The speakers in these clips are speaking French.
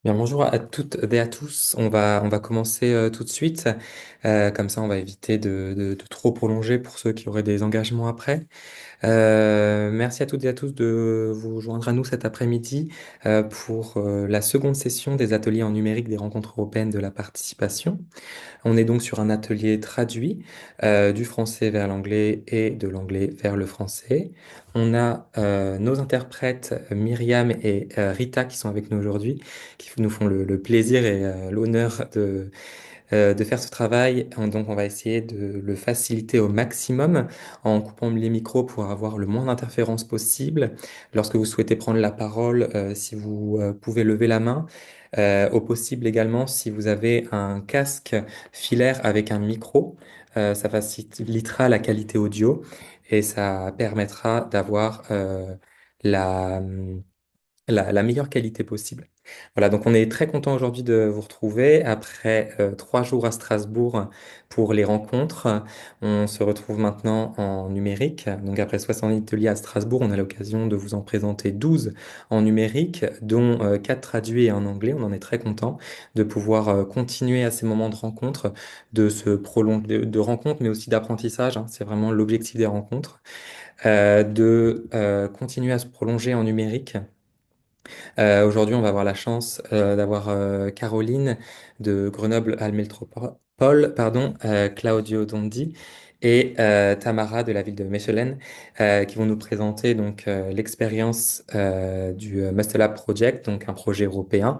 Bien, bonjour à toutes et à tous. On va commencer tout de suite. Comme ça, on va éviter de trop prolonger pour ceux qui auraient des engagements après. Merci à toutes et à tous de vous joindre à nous cet après-midi pour la seconde session des ateliers en numérique des rencontres européennes de la participation. On est donc sur un atelier traduit du français vers l'anglais et de l'anglais vers le français. On a nos interprètes Myriam et Rita qui sont avec nous aujourd'hui, qui nous font le plaisir et l'honneur de faire ce travail. Donc, on va essayer de le faciliter au maximum en coupant les micros pour avoir le moins d'interférences possible. Lorsque vous souhaitez prendre la parole, si vous pouvez lever la main. Au possible également, si vous avez un casque filaire avec un micro, ça facilitera la qualité audio et ça permettra d'avoir la, la meilleure qualité possible. Voilà, donc on est très content aujourd'hui de vous retrouver après 3 jours à Strasbourg pour les rencontres. On se retrouve maintenant en numérique. Donc après 70 ateliers à Strasbourg, on a l'occasion de vous en présenter 12 en numérique, dont 4 traduits et en anglais. On en est très content de pouvoir continuer à ces moments de rencontre, de se prolonger, de rencontres, mais aussi d'apprentissage, hein. C'est vraiment l'objectif des rencontres, de continuer à se prolonger en numérique. Aujourd'hui, on va avoir la chance d'avoir Caroline de Grenoble-Alpes Métropole, pardon, Claudio Dondi et Tamara de la ville de Mechelen qui vont nous présenter donc l'expérience du Muscle Lab Project, donc un projet européen.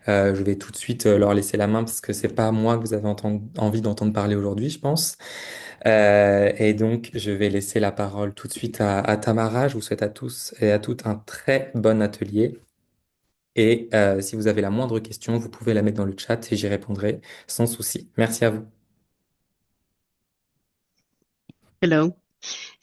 Je vais tout de suite leur laisser la main parce que c'est pas moi que vous avez envie d'entendre parler aujourd'hui, je pense. Et donc, je vais laisser la parole tout de suite à Tamara. Je vous souhaite à tous et à toutes un très bon atelier. Et si vous avez la moindre question, vous pouvez la mettre dans le chat et j'y répondrai sans souci. Merci à vous. Hello.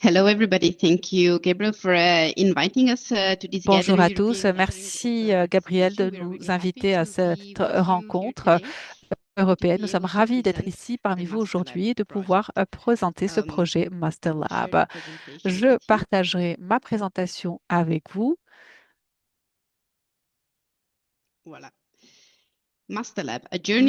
Hello, everybody. Thank you, Gabriel, for inviting us to this Bonjour gathering. à tous. Merci, Gabriel, de nous inviter à cette rencontre européenne. Nous sommes ravis d'être ici parmi vous aujourd'hui et de pouvoir présenter ce projet Master Lab. Je partagerai ma présentation avec vous. Voilà. Master Lab,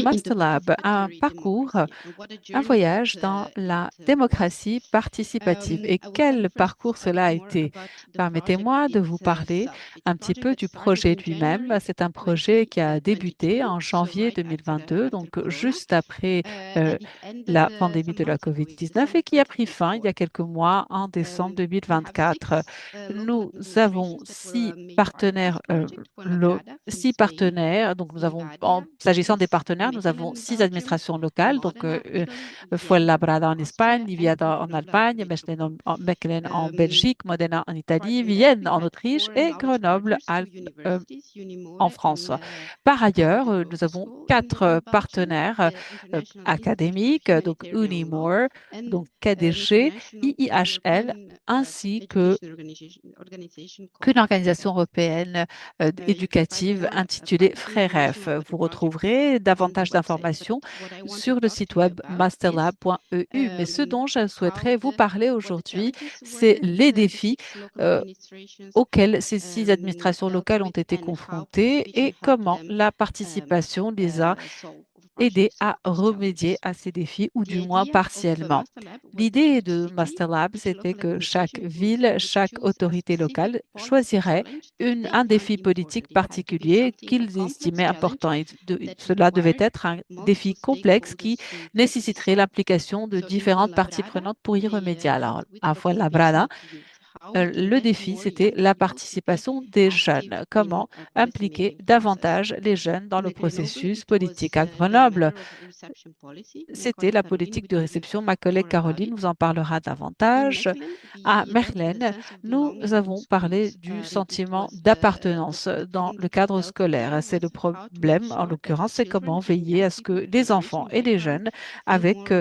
Master Lab, un parcours, un voyage dans la démocratie participative. Et quel parcours cela a été? Permettez-moi de vous parler un petit peu du projet lui-même. C'est un projet qui a débuté en janvier 2022, donc juste après la pandémie de la COVID-19 et qui a pris fin il y a quelques mois en décembre 2024. Nous avons six partenaires. Donc, s'agissant des partenaires, nous avons 6 administrations locales. Donc, Fuenlabrada en Espagne, Liviada en Allemagne, Mechelen en Belgique, Modena en Italie, Vienne en Autriche et Grenoble-Alpes en France. Par ailleurs, nous avons 4 partenaires académiques, donc Unimore, donc KDG, IIHL, ainsi qu'une organisation européenne éducative intitulée FREREF. Vous retrouverez davantage d'informations sur le site web masterlab.eu. Mais ce dont je souhaiterais vous parler aujourd'hui, c'est les défis auxquels ces 6 administrations locales ont été confrontées et comment la participation les a aidés à remédier à ces défis, ou du moins partiellement. L'idée de Master Lab, c'était que chaque ville, chaque autorité locale choisirait un défi politique particulier qu'ils estimaient important. Et cela devait être un défi complexe qui nécessiterait l'implication de différentes parties prenantes pour y remédier. Alors, à Fuenlabrada, le défi, c'était la participation des jeunes. Comment impliquer davantage les jeunes dans le processus politique? À Grenoble, c'était la politique de réception. Ma collègue Caroline vous en parlera davantage. À Mechelen, nous avons parlé du sentiment d'appartenance dans le cadre scolaire. C'est le problème, en l'occurrence, c'est comment veiller à ce que les enfants et les jeunes avec,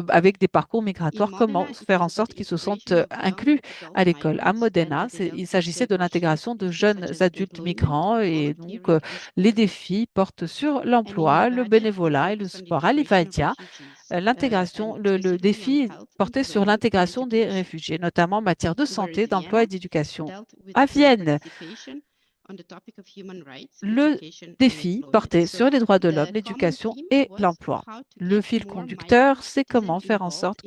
avec des parcours migratoires, comment faire en sorte qu'ils se sentent inclus à l'école. À Modena, il s'agissait de l'intégration de jeunes adultes migrants et donc les défis portent sur l'emploi, le bénévolat et le sport. À Livadia, le défi portait sur l'intégration des réfugiés, notamment en matière de santé, d'emploi et d'éducation. À Vienne, le défi portait sur les droits de l'homme, l'éducation et l'emploi. Le fil conducteur, c'est comment faire en sorte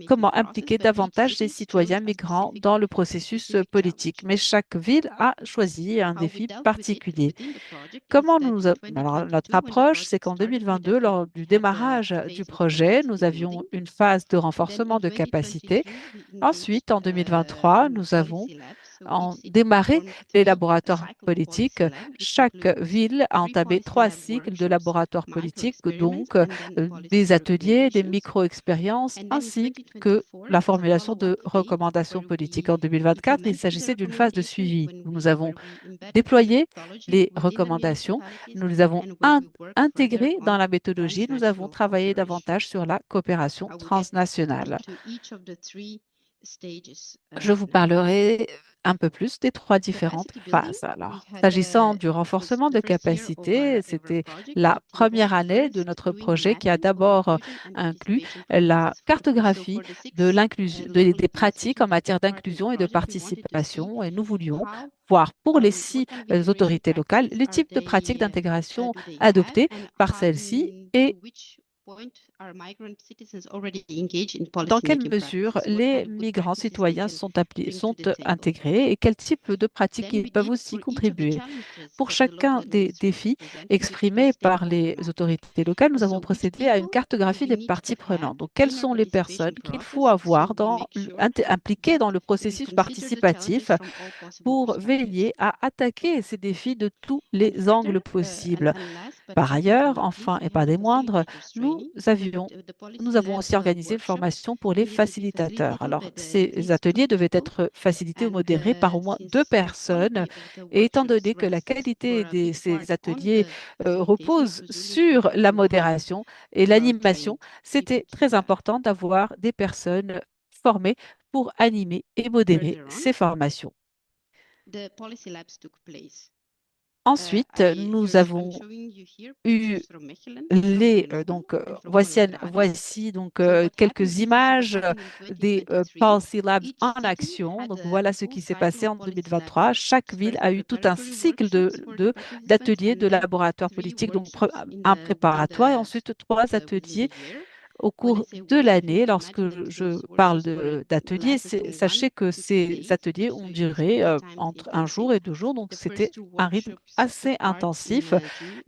comment impliquer davantage les citoyens migrants dans le processus politique. Mais chaque ville a choisi un défi particulier. Alors, notre approche, c'est qu'en 2022, lors du démarrage du projet, nous avions une phase de renforcement de capacité. Ensuite, en 2023, nous avons démarré les laboratoires politiques. Chaque ville a entamé 3 cycles de laboratoires politiques, donc des ateliers, des micro-expériences, ainsi que la formulation de recommandations politiques. En 2024, il s'agissait d'une phase de suivi. Nous avons déployé les recommandations, nous les avons intégrées dans la méthodologie, nous avons travaillé davantage sur la coopération transnationale. Je vous parlerai un peu plus des 3 différentes phases. Alors, s'agissant du renforcement de capacité, c'était la première année de notre projet qui a d'abord inclus la cartographie de l'inclusion, des pratiques en matière d'inclusion et de participation. Et nous voulions voir pour les 6 autorités locales les types de pratiques d'intégration adoptées par celles-ci et dans quelle mesure les migrants citoyens sont intégrés et quel type de pratiques ils peuvent aussi contribuer. Pour chacun des défis exprimés par les autorités locales, nous avons procédé à une cartographie des parties prenantes. Donc, quelles sont les personnes qu'il faut avoir impliquées dans le processus participatif pour veiller à attaquer ces défis de tous les angles possibles. Par ailleurs, enfin et pas des moindres, nous avons aussi organisé une formation pour les facilitateurs. Alors, ces ateliers devaient être facilités ou modérés par au moins 2 personnes. Et étant donné que la qualité de ces ateliers repose sur la modération et l'animation, c'était très important d'avoir des personnes formées pour animer et modérer ces formations. Ensuite, nous avons eu voici donc quelques images des Policy Labs en action. Donc voilà ce qui s'est passé en 2023. Chaque ville a eu tout un cycle d'ateliers de laboratoire politique, donc un préparatoire et ensuite 3 ateliers au cours de l'année. Lorsque je parle d'ateliers, sachez que ces ateliers ont duré entre 1 jour et 2 jours, donc c'était un rythme assez intensif.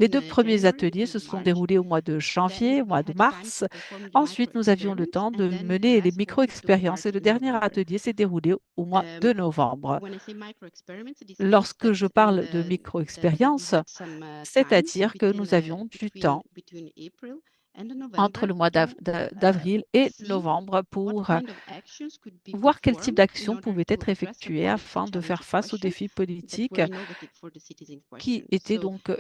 Les 2 premiers ateliers se sont déroulés au mois de janvier, au mois de mars. Ensuite, nous avions le temps de mener les micro-expériences et le dernier atelier s'est déroulé au mois de novembre. Lorsque je parle de micro-expériences, c'est-à-dire que nous avions du temps entre le mois d'avril et novembre pour voir quel type d'actions pouvaient être effectuées afin de faire face aux défis politiques qui étaient donc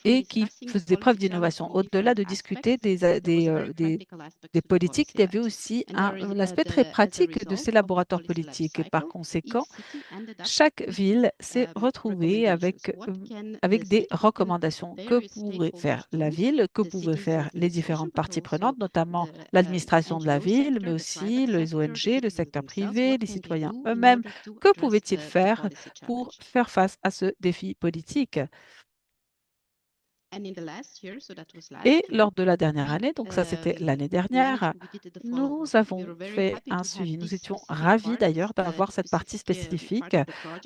et qui faisaient preuve d'innovation. Au-delà de discuter des politiques, il y avait aussi un aspect très pratique de ces laboratoires politiques. Et par conséquent, chaque ville s'est retrouvée avec des recommandations. Que pourrait faire la ville, que pouvaient faire les différentes parties prenantes, notamment l'administration de la ville, mais aussi les ONG, le secteur privé, les citoyens eux-mêmes. Que pouvaient-ils faire pour faire face à ce défi politique? Et lors de la dernière année, donc ça c'était l'année dernière, nous avons fait un suivi. Nous étions ravis d'ailleurs d'avoir cette partie spécifique,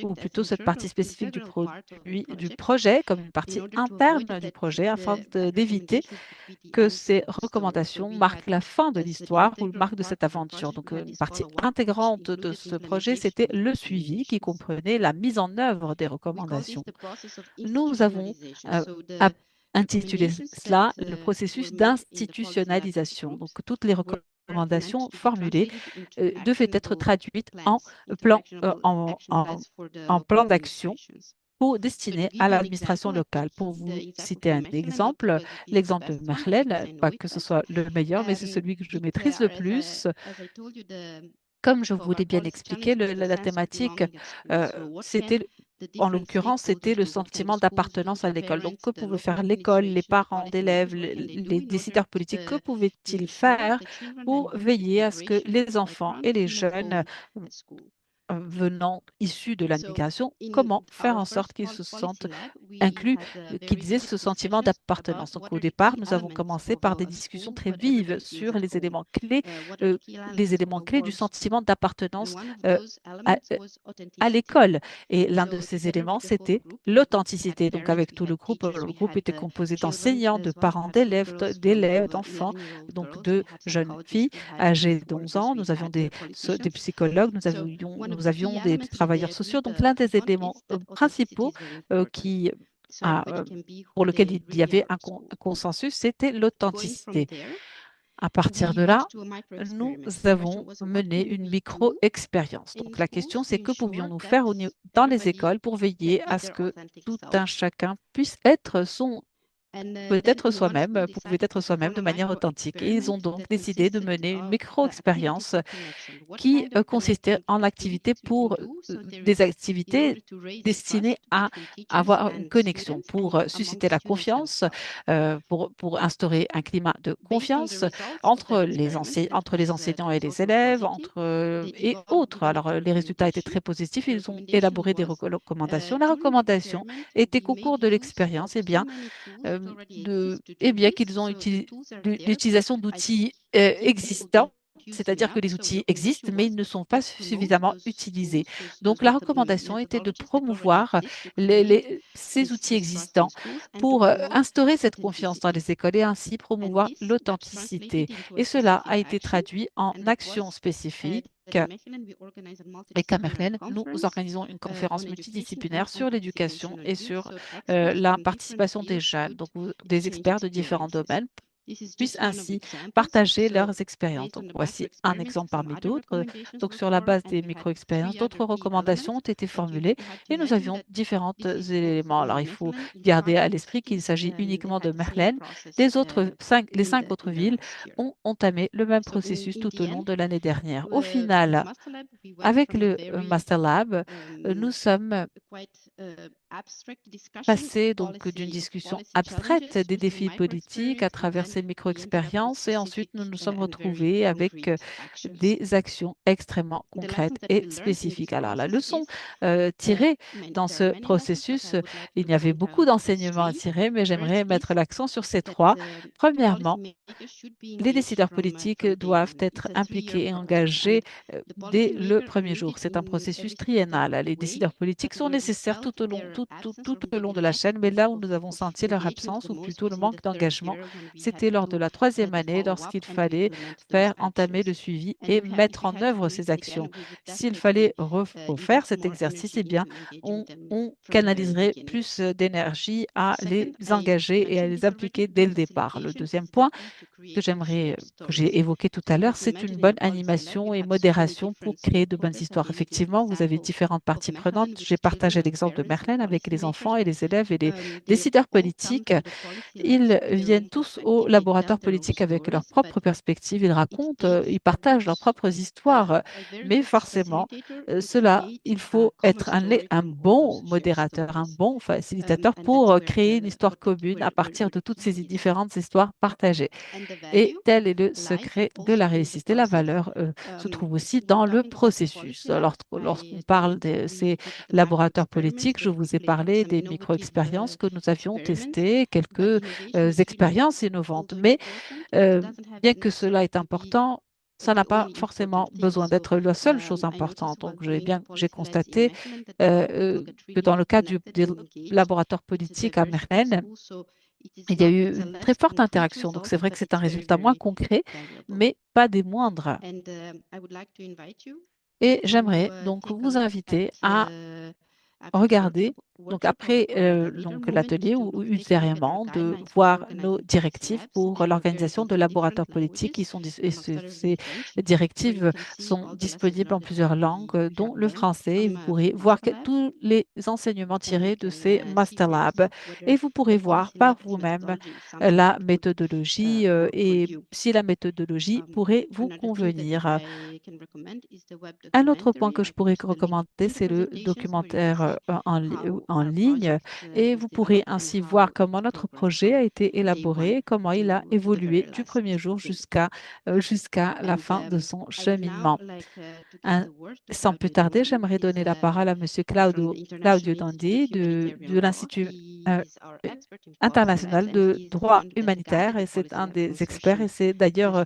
ou plutôt cette partie spécifique du projet, comme une partie interne du projet, afin d'éviter que ces recommandations marquent la fin de l'histoire ou marquent de cette aventure. Donc, une partie intégrante de ce projet, c'était le suivi qui comprenait la mise en œuvre des recommandations. Nous avons intitulé cela le processus d'institutionnalisation. Donc, toutes les recommandations formulées devaient être traduites en plan d'action destiné à l'administration locale. Pour vous citer un exemple, l'exemple de Marlène, pas que ce soit le meilleur, mais c'est celui que je maîtrise le plus. Comme je vous l'ai bien expliqué, la thématique, en l'occurrence, c'était le sentiment d'appartenance à l'école. Donc, que pouvait faire l'école, les parents d'élèves, les décideurs politiques, que pouvaient-ils faire pour veiller à ce que les enfants et les jeunes issus de la migration, comment faire en sorte qu'ils se sentent inclus, qu'ils aient ce sentiment d'appartenance. Donc, au départ, nous avons commencé par des discussions très vives sur les éléments clés du sentiment d'appartenance à, à l'école. Et l'un de ces éléments, c'était l'authenticité. Donc, avec tout le groupe était composé d'enseignants, de parents d'élèves, d'enfants, donc de jeunes filles âgées d'11 ans. Nous avions des psychologues, nous avions des travailleurs sociaux. Donc, l'un des éléments principaux qui pour lequel il y avait un consensus, c'était l'authenticité. À partir de là, nous avons mené une micro-expérience. Donc, la question, c'est que pouvions-nous faire dans les écoles pour veiller à ce que tout un chacun puisse être pouvait être soi-même de manière authentique. Et ils ont donc décidé de mener une micro-expérience qui consistait en des activités destinées à avoir une connexion, pour susciter la confiance, pour instaurer un climat de confiance entre les enseignants et les élèves, et autres. Alors, les résultats étaient très positifs. Ils ont élaboré des recommandations. La recommandation était qu'au cours de l'expérience, qu'ils ont l'utilisation d'outils existants, c'est-à-dire que les outils existent, mais ils ne sont pas suffisamment utilisés. Donc, la recommandation était de promouvoir ces outils existants pour instaurer cette confiance dans les écoles et ainsi promouvoir l'authenticité. Et cela a été traduit en actions spécifiques. Et qu'à Merlin, nous organisons une conférence multidisciplinaire sur l'éducation et sur la participation des jeunes, donc des experts de différents domaines puissent ainsi partager leurs expériences. Donc, voici un exemple parmi d'autres. Donc, sur la base des micro-expériences, d'autres recommandations ont été formulées et nous avions différents éléments. Alors, il faut garder à l'esprit qu'il s'agit uniquement de Merlin. Les 5 autres villes ont entamé le même processus tout au long de l'année dernière. Au final, avec le Master Lab, nous sommes passés donc d'une discussion abstraite des défis politiques à travers ces micro-expériences et ensuite nous nous sommes retrouvés avec des actions extrêmement concrètes et spécifiques. Alors, la leçon tirée dans ce processus, il y avait beaucoup d'enseignements à tirer, mais j'aimerais mettre l'accent sur ces trois. Premièrement, les décideurs politiques doivent être impliqués et engagés dès le premier jour. C'est un processus triennal. Les décideurs politiques sont nécessaires tout au long de la chaîne, mais là où nous avons senti leur absence, ou plutôt le manque d'engagement, c'était lors de la troisième année, lorsqu'il fallait faire entamer le suivi et mettre en œuvre ces actions. S'il fallait refaire cet exercice, eh bien, on canaliserait plus d'énergie à les engager et à les impliquer dès le départ. Le deuxième point que j'ai évoqué tout à l'heure, c'est une bonne animation et modération pour créer de bonnes histoires. Effectivement, vous avez différentes parties prenantes. J'ai partagé l'exemple de Merlin avec les enfants et les élèves et les décideurs politiques. Ils viennent tous au laboratoire politique avec leur propre perspective. Ils racontent, ils partagent leurs propres histoires. Mais forcément, il faut être un bon modérateur, un bon facilitateur pour créer une histoire commune à partir de toutes ces différentes histoires partagées. Et tel est le secret de la réussite. Et la valeur se trouve aussi dans le processus. Lorsqu'on parle de ces laboratoires politiques, je vous ai parlé des micro-expériences que nous avions testées, quelques expériences innovantes. Mais bien que cela est important, ça n'a pas forcément besoin d'être la seule chose importante. Donc, j'ai constaté que dans le cas des laboratoires politiques à Merlin, il y a eu une très forte interaction. Donc, c'est vrai que c'est un résultat moins concret, mais pas des moindres. Et j'aimerais donc vous inviter à regarder, donc après l'atelier ou ultérieurement, de voir nos directives pour l'organisation de laboratoires politiques ces directives sont disponibles en plusieurs langues, dont le français. Vous pourrez voir tous les enseignements tirés de ces Master Labs et vous pourrez voir par vous-même la méthodologie et si la méthodologie pourrait vous convenir. Un autre point que je pourrais recommander, c'est le documentaire en ligne et vous pourrez ainsi voir comment notre projet a été élaboré, comment il a évolué du premier jour jusqu'à la fin de son cheminement. Un- Sans plus tarder, j'aimerais donner la parole à Monsieur Claudio Dondi de l'Institut euh, international de droit humanitaire et c'est un des experts et c'est d'ailleurs,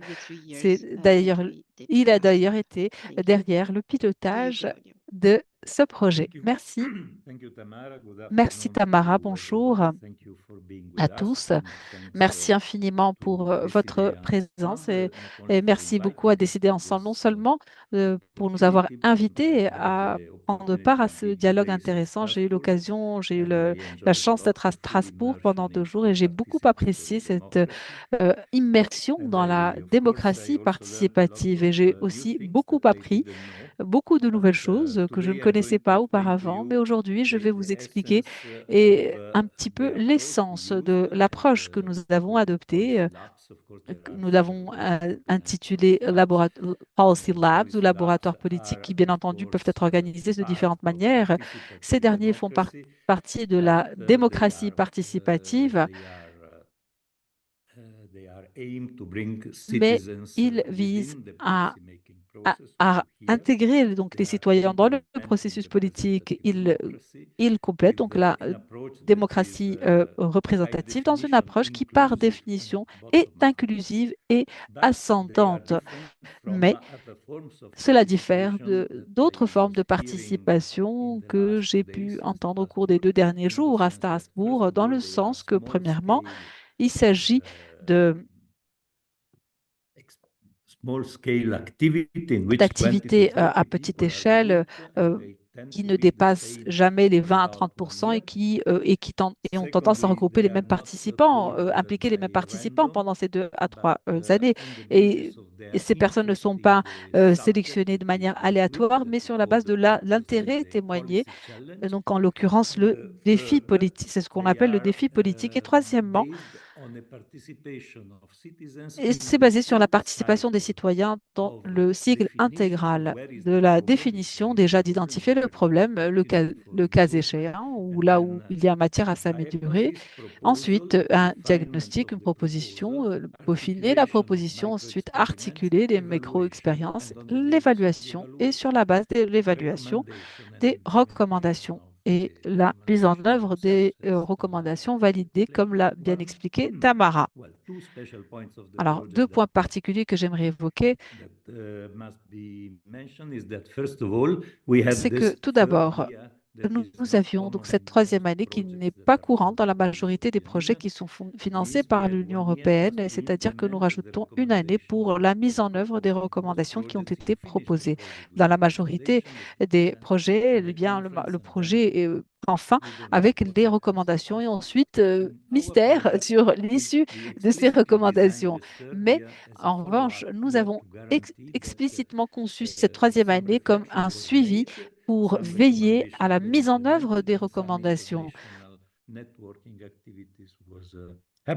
il a d'ailleurs été derrière le pilotage de ce projet. Merci. Thank you, Tamara. Good Merci afternoon Tamara, to bonjour everybody. Thank you for being à with us, tous. and thanks Merci infiniment to pour votre Decide présence Hub, not only et for merci beaucoup à inviting us Décider to Ensemble, non this seulement pour nous avoir opportunity, but invités I had à the prendre part opportunity à of ce being dialogue based in intéressant. Strasbourg, J'ai eu and I la enjoyed a chance lot d'être à the full Strasbourg pendant immersion 2 jours et in j'ai beaucoup apprécié participatory cette democracy. immersion And dans la of course, I démocratie also learned a lot participative et of j'ai new aussi things beaucoup that I appris didn't know. beaucoup de But nouvelles choses que je ne today I'm connaissais going to pas explain to auparavant, mais you aujourd'hui, je vais vous the expliquer essence et of un petit peu the approach we l'essence de used l'approche que nous avons called adoptée. Policy Labs. Of course, there Que are nous several l'avons different intitulé labs. Policy Labs ou Policy labs laboratoires politiques are, qui, bien of entendu, peuvent course, être organisés de part différentes of manières. Ces participatory derniers font democracy, partie de but la démocratie participative, they are aimed to bring mais citizens ils visent within the à, policy-making à- process. à So here intégrer donc they les are citoyens dans le implementing processus the politique. representative democracy Ils complètent with donc la an approach that is démocratie by représentative dans une definition approche qui, par inclusive and définition, est bottom-up. inclusive et But they are ascendante. different from Mais other forms of cela diffère participation that d'autres I formes was de hearing in participation the que last j'ai 2 days pu in entendre au cours des Strasbourg, 2 derniers in the jours à sense that first Strasbourg, of dans all le they are sens que, small premièrement, scale il s'agit de small scale activity in which 20 to d'activités 30 à petite people are échelle grouped, and euh, they tend qui to ne be the dépassent same jamais les for 20 à about 30 1 et year. et ont tendance à Secondly, regrouper they les are mêmes not participants, called impliquer les mêmes by participants random, pendant ces 2 à 3 but années. on the Et, basis of et their ces personnes ne interest sont in pas the subject sélectionnées de that is manière being grouped, aléatoire, that mais we sur la call base the de purpose and l'intérêt the témoigné. policy challenge. Donc, en l'occurrence, le And défi third, politique, c'est ce qu'on they appelle le are défi politique. Et troisièmement, based on a participation of citizens et in c'est the basé sur la full participation des cycle citoyens dans of le cycle definition of intégral where is de the la problem, if there définition, is déjà a problem, d'identifier and le where is the problème, opportunity for le cas improvement, échéant, ou and là then où il y a matière à s'améliorer. diagnosis, Ensuite, proposal, un refinement diagnostic, of une the proposition, proposal, peaufiner la articulation of proposition, ensuite micro-experiments, articuler les evaluation, micro-expériences, and on the basis of the l'évaluation, et sur la evaluation, base de l'évaluation, recommendation and des implementation recommandations of et the la mise en recommendation œuvre des themselves, as recommandations I validées, explained. comme l'a bien One, expliqué Tamara. well, two special points of the Alors, deux project points particuliers que j'aimerais évoquer, must be mentioned is that first of all, we have c'est que this tout third d'abord, year that is nous not avions donc common cette in most 3e année qui projects n'est that pas are courante dans funded la by the majorité des European projets Union. qui sont financés Is we par had l'Union 1 year européenne, just to c'est-à-dire que nous implement the rajoutons une année recommendations pour that la were mise en œuvre des proposed. Most recommandations qui ont projects, été you finish the proposées. project with Dans the la majorité recommendation that you des present projets, at eh the bien, conference, le and then projet prend fin we don't know avec what des happens recommandations et after. ensuite, In our mystère project, sur we l'issue de ces explicitly designed recommandations. the third Mais year as a en revanche, follow-up nous year avons to guarantee that explicitement conçu cette 3e some année comme reflection un was suivi made, pour some veiller à recommendations la were mise en œuvre implemented, des and some recommandations informational networking activities was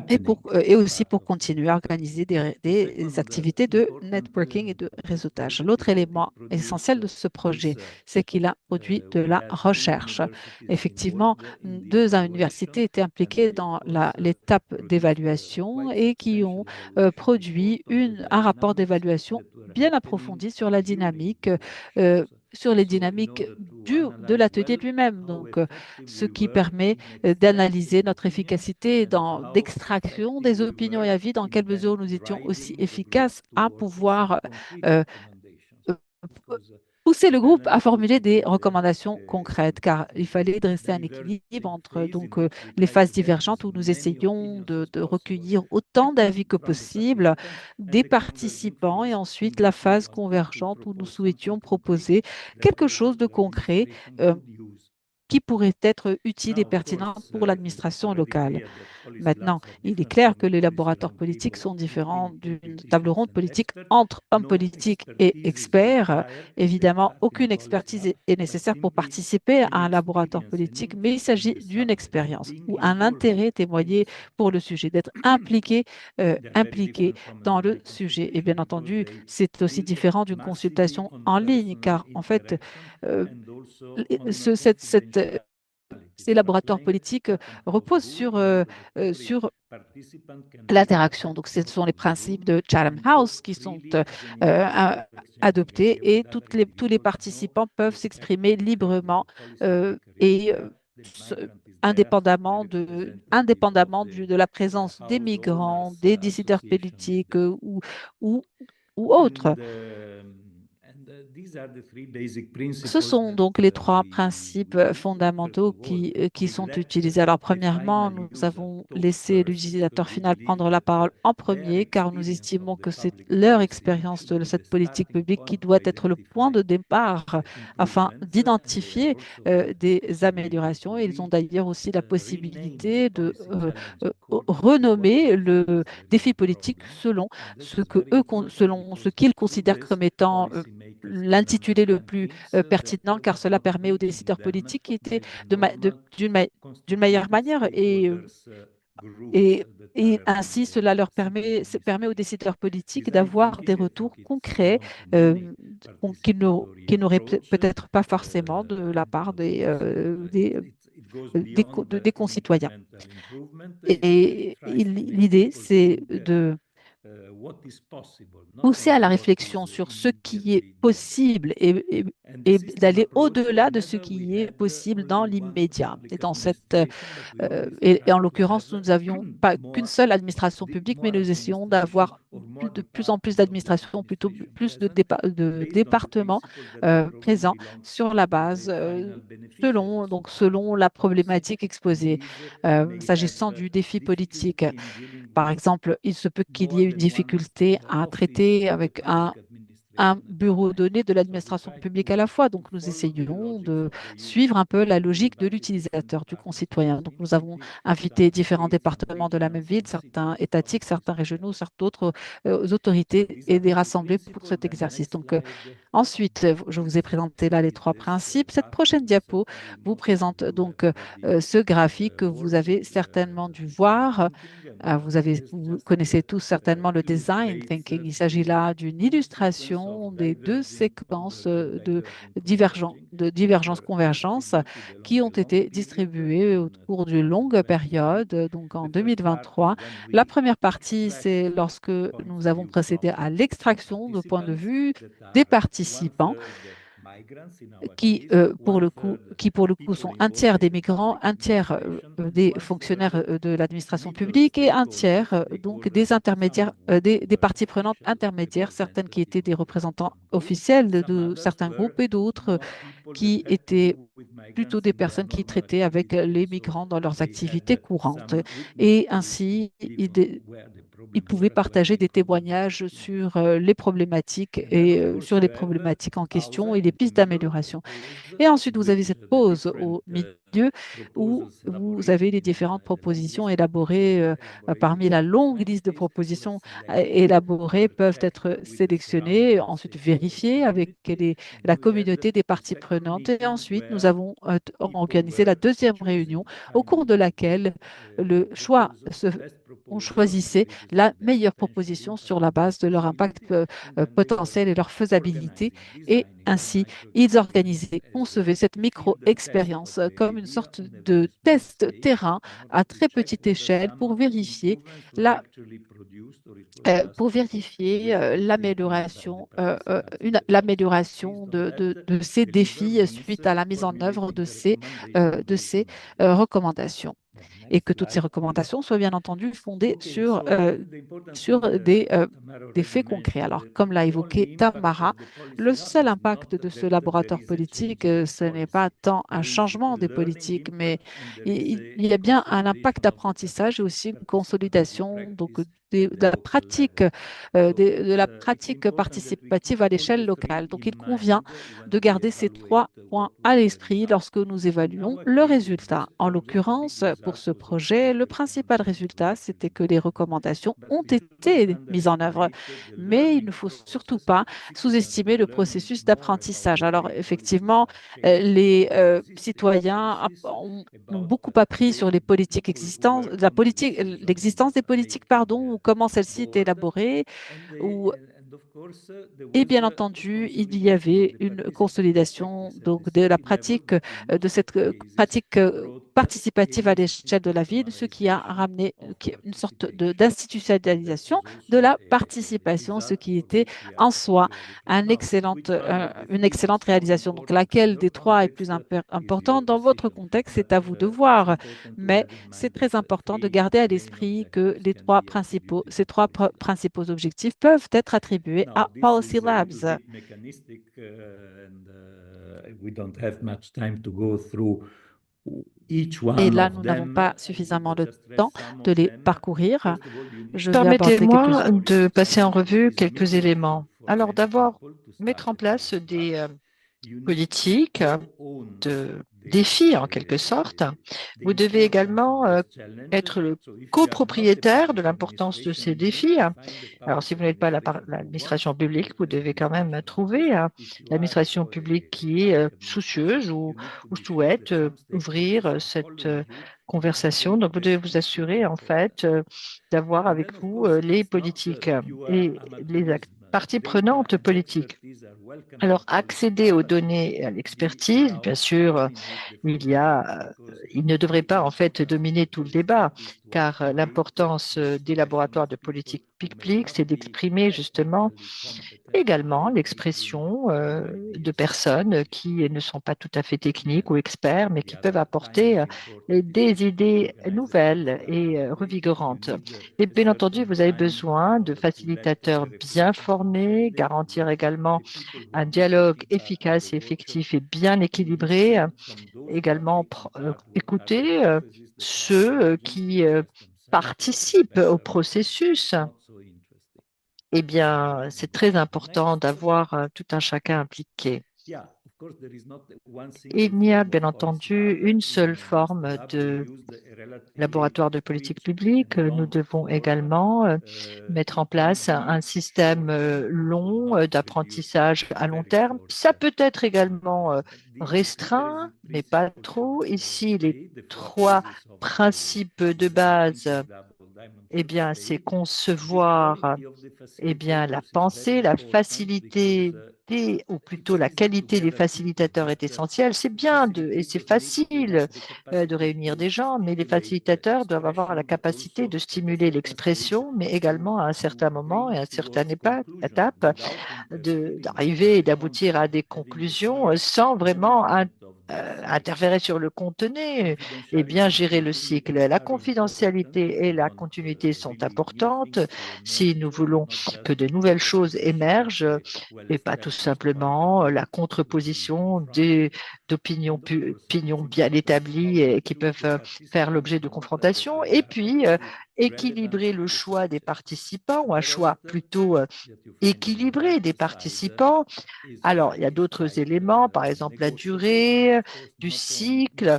et, happening et as aussi part pour of the continuer à organiser project. The des second activités de important networking et element de of the réseautage. project L'autre is that élément it produced essentiel de ce projet, research. c'est qu'il a produit de We la had 2 recherche. universities Effectivement, involved in the 2 universités evaluation, étaient and impliquées they, of dans course, l'étape produced d'évaluation quite et qui ont substantial evaluation report produit on the un rapport dynamics d'évaluation that were bien happening approfondi sur la during dynamique, the workshops. sur les So, in dynamiques order to de analyze l'atelier well lui-même. how Donc, effective ce we qui were permet in extracting d'analyser notre opinion efficacité and how d'extraction effective des we opinions et were avis, dans in quelle then mesure nous étions aussi driving the group efficaces à towards some pouvoir concrete euh, recommendations. euh, Because pousser the le groupe à panelists formuler also des told recommandations concrètes, car il the fallait dresser un équilibre diverging entre phase in which we les try to phases get divergentes as où nous many essayons opinions as de possible recueillir autant d'avis que from the possible participants, and des the converging participants, et phase in ensuite la which we phase wanted to convergente où nous propose something souhaitions concrete proposer that quelque chose de our concret administration euh, could use. qui pourrait être utile et Now, of pertinent course, pour it's l'administration already locale. clear that policy Maintenant, labs are il est different clair from que a les policy laboratoires politiques roundtable sont différents between d'une table politicians ronde and politique experts. entre hommes No politiques et expertise is experts. required to take Évidemment, part in aucune policy expertise lab, est but nécessaire pour simply participer an à un laboratoire experience, an politique, mais il interest in s'agit the d'une subject, of expérience being ou un involved intérêt in the témoigné pour le subject. sujet, d'être They're very impliqué different from an dans le online sujet. Et consultation bien because entendu, they c'est aussi build différent d'une massively consultation on en ligne, personal car en fait, interaction euh, and also on cette confidentiality. ces laboratoires politiques reposent sur l'interaction. Donc, ce sont les principes de Chatham House qui sont adoptés et tous les participants peuvent s'exprimer librement et se- indépendamment de la présence des migrants, des décideurs politiques ou, ou autres. Ce sont donc les trois principes fondamentaux qui sont utilisés. Alors, premièrement, nous avons laissé l'utilisateur final prendre la parole en premier, car nous estimons que c'est leur expérience de cette politique publique qui doit être le point de départ afin d'identifier des améliorations. Ils ont d'ailleurs aussi la possibilité de renommer le défi politique selon ce qu'ils considèrent comme étant l'intitulé le plus pertinent, car cela permet aux décideurs politiques qui étaient d'une meilleure manière et, et ainsi cela permet aux décideurs politiques d'avoir des retours concrets qu'ils n'auraient peut-être pas forcément de la part des concitoyens. Et l'idée, c'est de pousser à la réflexion sur ce qui est possible et d'aller au-delà de ce qui est possible dans l'immédiat. Et en l'occurrence, nous n'avions pas qu'une seule administration publique, mais nous essayons d'avoir de plus en plus d'administrations, plutôt plus de départements présents sur la base, selon la problématique exposée. S'agissant du défi politique, par exemple, il se peut qu'il y ait une difficulté à traiter avec un bureau donné de l'administration publique à la fois. Donc, nous essayons de suivre un peu la logique de l'utilisateur, du concitoyen. Donc, nous avons invité différents départements de la même ville, certains étatiques, certains régionaux, certaines d'autres autorités, et les rassembler pour cet exercice. Donc, ensuite, je vous ai présenté là les trois principes. Cette prochaine diapo vous présente donc ce graphique que vous avez certainement dû voir. Vous connaissez tous certainement le design thinking. Il s'agit là d'une illustration des deux séquences de divergence-convergence qui ont été distribuées au cours d'une longue période, donc en 2023. La première partie, c'est lorsque nous avons procédé à l'extraction de point de vue des participants qui pour le coup sont un tiers des migrants, un tiers des fonctionnaires de l'administration publique et un tiers donc des intermédiaires, des parties prenantes intermédiaires, certaines qui étaient des représentants officiels de certains groupes et d'autres qui étaient plutôt des personnes qui traitaient avec les migrants dans leurs activités courantes. Et ainsi, ils pouvaient partager des témoignages sur les problématiques et sur les problématiques en question et les pistes d'amélioration. Et ensuite, vous avez cette pause au milieu où vous avez les différentes propositions élaborées parmi la longue liste de propositions élaborées peuvent être sélectionnées, ensuite vérifiées avec la communauté des parties prenantes. Et ensuite, nous avons organisé la deuxième réunion au cours de laquelle on choisissait la meilleure proposition sur la base de leur impact potentiel et leur faisabilité. Et ainsi, ils organisaient, concevaient cette micro-expérience comme une sorte de test terrain à très petite échelle pour vérifier l'amélioration de ces défis suite à la mise en œuvre de ces recommandations et que toutes ces recommandations soient bien entendu fondées sur des faits concrets. Alors, comme l'a évoqué Tamara, le seul impact de ce laboratoire politique, ce n'est pas tant un changement des politiques, mais il y a bien un impact d'apprentissage et aussi une consolidation donc, de la pratique participative à l'échelle locale. Donc, il convient de garder ces trois points à l'esprit lorsque nous évaluons le résultat. En l'occurrence, pour ce projet, le principal résultat, c'était que les recommandations ont été mises en œuvre, mais il ne faut surtout pas sous-estimer le processus d'apprentissage. Alors, effectivement, les citoyens ont beaucoup appris sur les politiques existantes, l'existence des politiques, pardon, ou comment celles-ci étaient élaborées, ou Et bien entendu, il y avait une consolidation donc, de la pratique, de cette pratique participative à l'échelle de la ville, ce qui a ramené une sorte d'institutionnalisation de la participation, ce qui était en soi une excellente réalisation. Donc, laquelle des trois est plus importante dans votre contexte, c'est à vous de voir. Mais c'est très important de garder à l'esprit que ces trois principaux objectifs peuvent être attribués à Policy Labs. Et là, nous n'avons pas suffisamment de temps de les parcourir. Je vais aborder Permettez-moi quelques-uns. de passer en revue quelques éléments. Alors d'abord, mettre en place des politiques de défis en quelque sorte. Vous devez également être le copropriétaire de l'importance de ces défis. Alors, si vous n'êtes pas l'administration publique, vous devez quand même trouver l'administration publique qui est soucieuse ou souhaite ouvrir cette conversation. Donc, vous devez vous assurer, en fait, d'avoir avec vous les politiques et les parties prenantes politiques. Alors, accéder aux données et à l'expertise, bien sûr, il ne devrait pas en fait dominer tout le débat, car l'importance des laboratoires de politique publique, c'est d'exprimer justement également l'expression de personnes qui ne sont pas tout à fait techniques ou experts, mais qui peuvent apporter des idées nouvelles et revigorantes. Et bien entendu, vous avez besoin de facilitateurs bien formés, garantir également un dialogue efficace et effectif et bien équilibré, également écouter ceux qui participent au processus. Eh bien, c'est très important d'avoir tout un chacun impliqué. Il n'y a bien entendu une seule forme de laboratoire de politique publique. Nous devons également mettre en place un système long d'apprentissage à long terme. Ça peut être également restreint, mais pas trop. Ici, les trois principes de base, eh bien, c'est concevoir la pensée, la facilité ou plutôt la qualité des facilitateurs est essentielle. C'est bien et c'est facile de réunir des gens, mais les facilitateurs doivent avoir la capacité de stimuler l'expression, mais également à un certain moment et à une certaine étape d'arriver et d'aboutir à des conclusions sans vraiment interférer sur le contenu et bien gérer le cycle. La confidentialité et la continuité sont importantes si nous voulons que de nouvelles choses émergent et pas tout simplement la contreposition d'opinions bien établies et qui peuvent faire l'objet de confrontations. Et puis, équilibrer le choix des participants ou un choix plutôt équilibré des participants. Alors, il y a d'autres éléments, par exemple la durée du cycle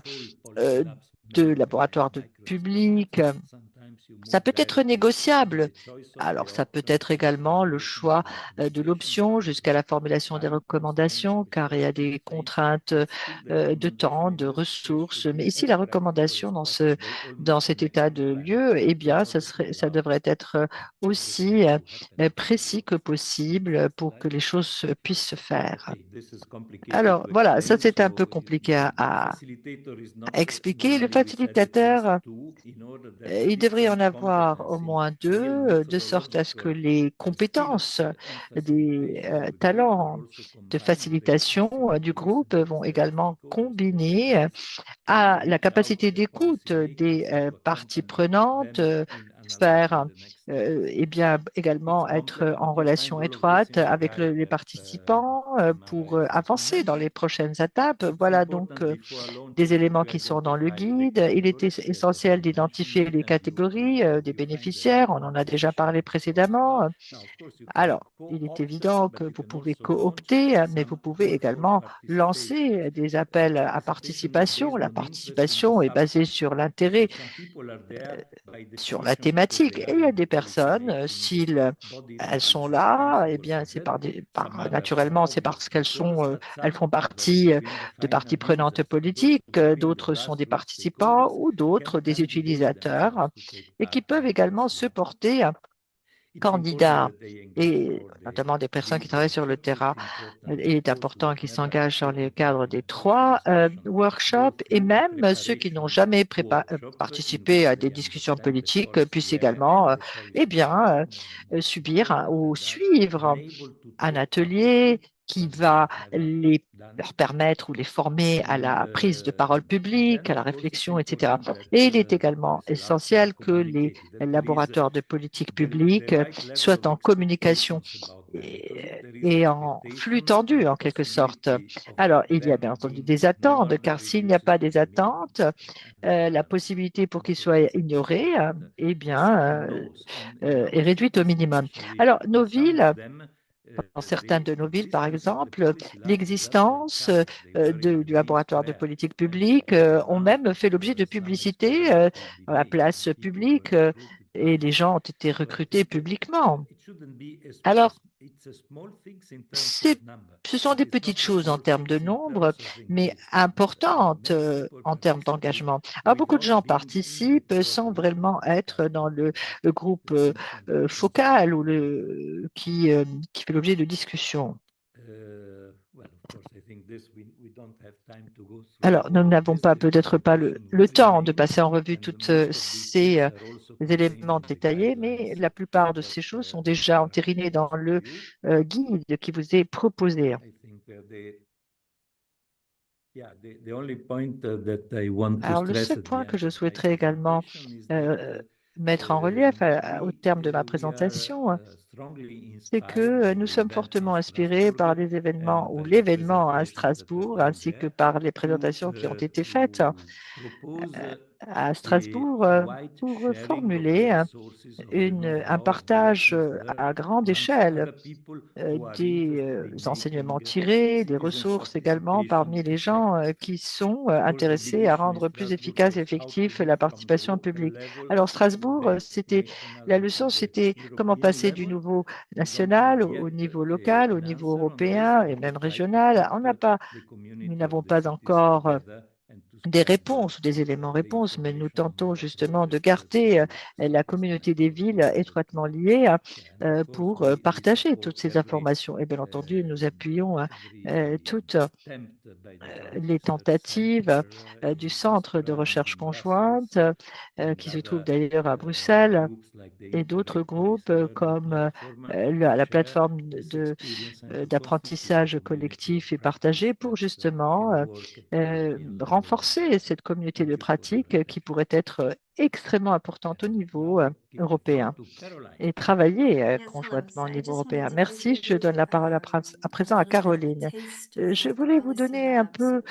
de laboratoire de public. Ça peut être négociable. Alors, ça peut être également le choix de l'option jusqu'à la formulation des recommandations, car il y a des contraintes de temps, de ressources. Mais ici, la recommandation dans cet état de lieu, eh bien, ça devrait être aussi précis que possible pour que les choses puissent se faire. Alors, voilà, ça c'est un peu compliqué à expliquer. Le facilitateur, il devrait y en avoir au moins deux, de sorte à ce que les compétences des talents de facilitation du groupe vont également combiner à la capacité d'écoute des parties prenantes, faire bien également être en relation étroite avec les participants pour avancer dans les prochaines étapes. Voilà donc des éléments qui sont dans le guide. Il est essentiel d'identifier les catégories des bénéficiaires. On en a déjà parlé précédemment. Alors, il est évident que vous pouvez coopter, mais vous pouvez également lancer des appels à participation. La participation est basée sur l'intérêt, sur la thématique. Et il y a des personnes, elles sont là, eh bien, naturellement, c'est parce elles font partie de parties prenantes politiques. D'autres sont des participants ou d'autres des utilisateurs et qui peuvent également se porter candidats et notamment des personnes qui travaillent sur le terrain. Il est important qu'ils s'engagent dans le cadre des trois workshops et même ceux qui n'ont jamais participé à des discussions politiques puissent également eh bien, subir ou suivre un atelier qui va leur permettre ou les former à la prise de parole publique, à la réflexion, etc. Et il est également essentiel que les laboratoires de politique publique soient en communication et en flux tendu, en quelque sorte. Alors, il y a bien entendu des attentes, car s'il n'y a pas des attentes, la possibilité pour qu'ils soient ignorés eh bien, est réduite au minimum. Alors, nos villes, dans certaines de nos villes, par exemple, l'existence du laboratoire de politique publique ont même fait l'objet de publicité dans la place publique et les gens ont été recrutés publiquement. Alors, ce sont des petites choses en termes de nombre, mais importantes en termes d'engagement. Alors, beaucoup de gens participent sans vraiment être dans le groupe focal ou qui fait l'objet de discussions. Alors, nous n'avons pas peut-être pas le temps de passer en revue tous ces éléments détaillés, mais la plupart de ces choses sont déjà entérinées dans le guide qui vous est proposé. Alors, le seul point que je souhaiterais également mettre en relief au terme de ma présentation, c'est que nous sommes fortement inspirés par les événements ou l'événement à Strasbourg, ainsi que par les présentations qui ont été faites à Strasbourg pour formuler un partage à grande échelle des enseignements tirés, des ressources également parmi les gens qui sont intéressés à rendre plus efficace et effectif la participation publique. Alors Strasbourg, la leçon, c'était comment passer du niveau national au niveau local, au niveau européen et même régional. Nous n'avons pas encore des réponses ou des éléments réponses, mais nous tentons justement de garder la communauté des villes étroitement liée pour partager toutes ces informations. Et bien entendu, nous appuyons toutes les tentatives du Centre de recherche conjointe qui se trouve d'ailleurs à Bruxelles et d'autres groupes comme la plateforme d'apprentissage collectif et partagé pour justement renforcer cette communauté de pratique qui pourrait être extrêmement importante au niveau européen et travailler conjointement au niveau européen. Merci. Je donne la parole à présent à Caroline. Je voulais vous donner un peu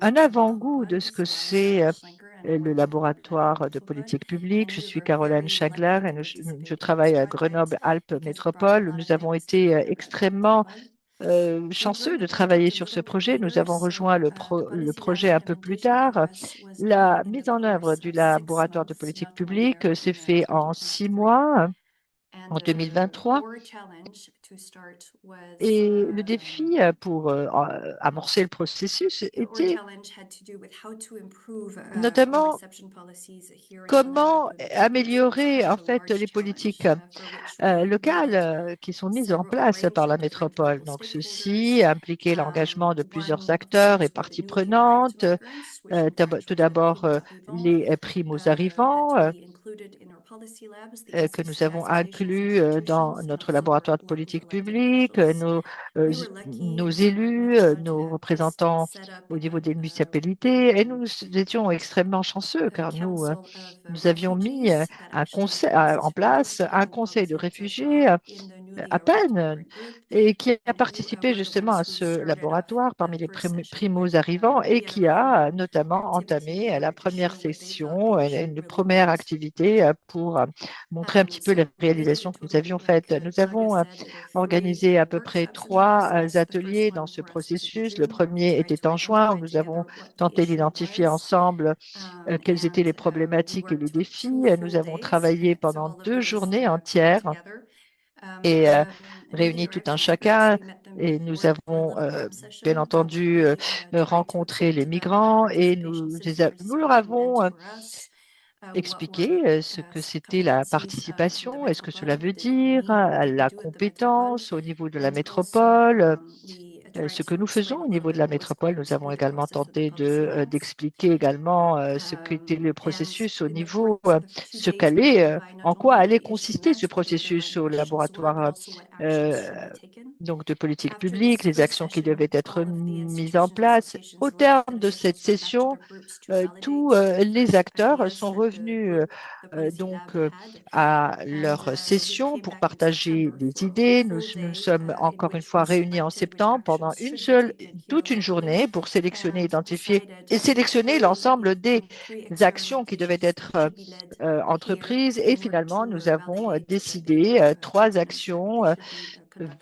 un avant-goût de ce que c'est le laboratoire de politique publique. Je suis Caroline Chagler et je travaille à Grenoble-Alpes Métropole. Nous avons été extrêmement chanceux de travailler sur ce projet. Nous avons rejoint le projet un peu plus tard. La mise en œuvre du laboratoire de politique publique s'est fait en 6 mois en 2023. Et le défi pour amorcer le processus était notamment comment améliorer en fait les politiques locales qui sont mises en place par la métropole. Donc, ceci impliquait l'engagement de plusieurs acteurs et parties prenantes. Tout d'abord, les primos arrivants que nous avons inclus dans notre laboratoire de politique publique, nos élus, nos représentants au niveau des municipalités. Et nous étions extrêmement chanceux car nous avions mis en place un conseil de réfugiés à peine et qui a participé justement à ce laboratoire parmi les primos arrivants et qui a notamment entamé la première session, une première activité pour montrer un petit peu les réalisations que nous avions faites. Nous avons organisé à peu près 3 ateliers dans ce processus. Le premier était en juin où nous avons tenté d'identifier ensemble quelles étaient les problématiques et les défis. Nous avons travaillé pendant 2 journées entières et réuni tout un chacun. Et nous avons bien entendu rencontré les migrants et nous leur avons expliquer ce que c'était la participation, est-ce que cela veut dire la compétence au niveau de la métropole, ce que nous faisons au niveau de la métropole. Nous avons également tenté d'expliquer également ce qu'était le processus au niveau, ce qu'allait, en quoi allait consister ce processus au laboratoire donc de politique publique, les actions qui devaient être mises en place. Au terme de cette session, tous les acteurs sont revenus à leur session pour partager des idées. Nous sommes encore une fois réunis en septembre pendant toute une journée pour sélectionner, identifier et sélectionner l'ensemble des actions qui devaient être entreprises. Et finalement, nous avons décidé trois actions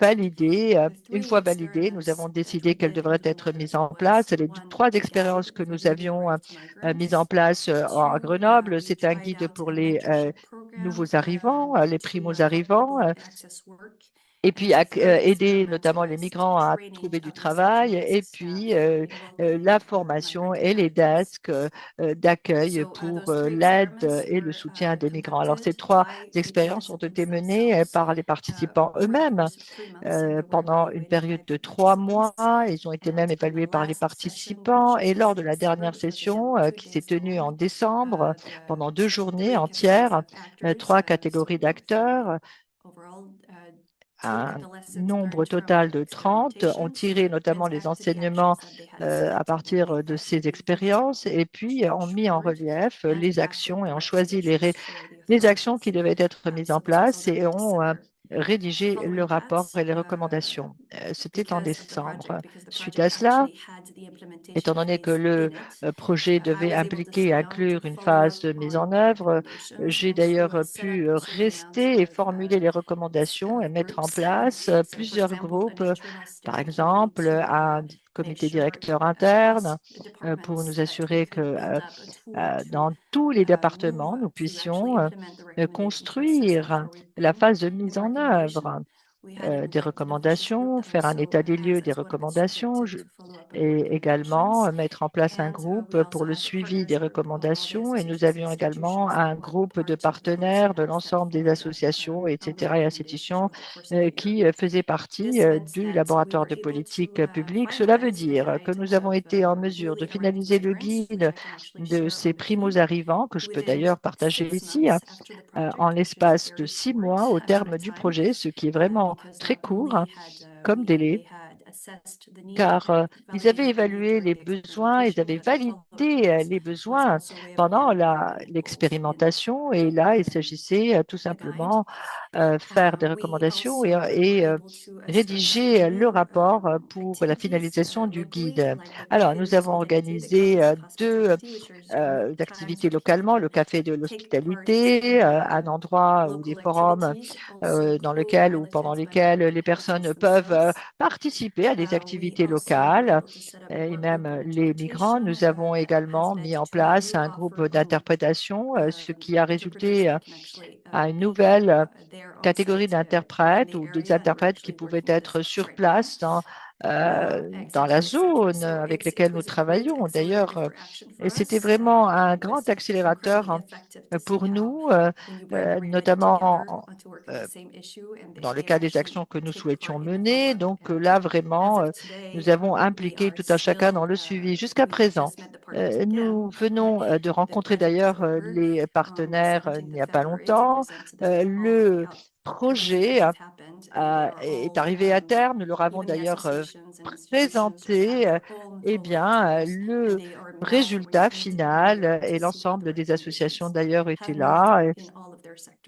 validées. Une fois validées, nous avons décidé qu'elles devraient être mises en place. Les trois expériences que nous avions mises en place à Grenoble, c'est un guide pour les nouveaux arrivants, les primos arrivants, et puis aider notamment les migrants à trouver du travail, et puis la formation et les desks d'accueil pour l'aide et le soutien des migrants. Alors, ces trois expériences ont été menées par les participants eux-mêmes pendant une période de 3 mois. Ils ont été même évalués par les participants. Et lors de la dernière session qui s'est tenue en décembre, pendant 2 journées entières, trois catégories d'acteurs, un nombre total de 30 ont tiré notamment les enseignements à partir de ces expériences et puis ont mis en relief les actions et ont choisi les actions qui devaient être mises en place et ont rédigé le rapport et les recommandations. C'était en décembre. Suite à cela, étant donné que le projet devait impliquer et inclure une phase de mise en œuvre, j'ai d'ailleurs pu rester et formuler les recommandations et mettre en place plusieurs groupes, par exemple un comité directeur interne pour nous assurer que dans tous les départements, nous puissions construire la phase de mise en œuvre des recommandations, faire un état des lieux des recommandations et également mettre en place un groupe pour le suivi des recommandations. Et nous avions également un groupe de partenaires de l'ensemble des associations, etc., et institutions qui faisaient partie du laboratoire de politique publique. Cela veut dire que nous avons été en mesure de finaliser le guide de ces primos arrivants, que je peux d'ailleurs partager ici, en l'espace de 6 mois au terme du projet, ce qui est vraiment très court comme délai, car ils avaient évalué les besoins, ils avaient validé les besoins pendant l'expérimentation et là, il s'agissait tout simplement faire des recommandations et rédiger le rapport pour la finalisation du guide. Alors, nous avons organisé deux d'activités localement, le café de l'hospitalité, un endroit ou des forums dans lequel ou pendant lesquels les personnes peuvent participer à des activités locales et même les migrants. Nous avons également mis en place un groupe d'interprétation, ce qui a résulté à une nouvelle catégorie d'interprètes ou des interprètes qui pouvaient être sur place dans la zone avec laquelle nous travaillons. D'ailleurs, c'était vraiment un grand accélérateur pour nous, notamment dans le cas des actions que nous souhaitions mener. Donc là, vraiment, nous avons impliqué tout un chacun dans le suivi. Jusqu'à présent, nous venons de rencontrer d'ailleurs les partenaires il n'y a pas longtemps. Le projet est arrivé à terme. Nous leur avons d'ailleurs présenté eh bien, le résultat final et l'ensemble des associations d'ailleurs étaient là.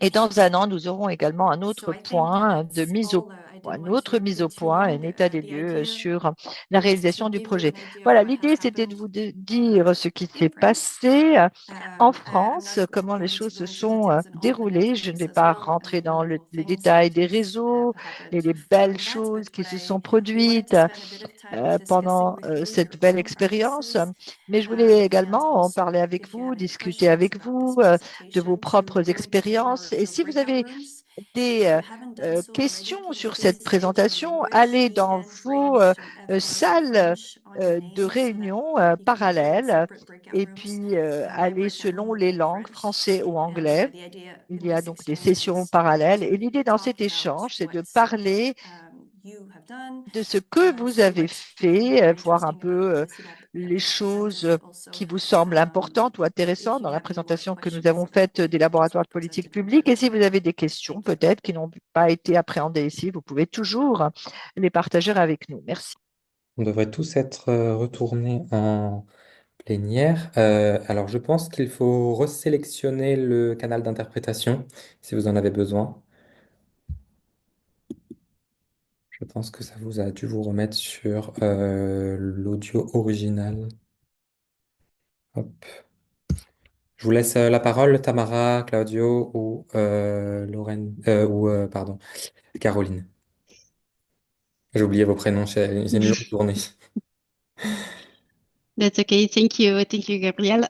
Et dans un an, nous aurons également un autre point de mise au une autre mise au point, un état des lieux sur la réalisation du projet. Voilà, l'idée, c'était de vous dire ce qui s'est passé en France, comment les choses se sont déroulées. Je ne vais pas rentrer dans les détails des réseaux et les belles choses qui se sont produites pendant cette belle expérience, mais je voulais également en parler avec vous, discuter avec vous de vos propres expériences. Et si vous avez des questions sur cette présentation, allez dans vos salles de réunion parallèles et puis allez selon les langues, français ou anglais. Il y a donc des sessions parallèles et l'idée dans cet échange, c'est de parler de ce que vous avez fait, voir un peu les choses qui vous semblent importantes ou intéressantes dans la présentation que nous avons faite des laboratoires de politique publique. Et si vous avez des questions peut-être qui n'ont pas été appréhendées ici, vous pouvez toujours les partager avec nous. Merci. On devrait tous être retournés en plénière. Alors, je pense qu'il faut resélectionner le canal d'interprétation si vous en avez besoin. Je pense que ça vous a dû vous remettre sur l'audio original. Hop. Je vous laisse la parole, Tamara, Claudio ou Lorraine pardon, Caroline. J'ai oublié vos prénoms, c'est une longue journée. That's okay. Thank you, Gabriel.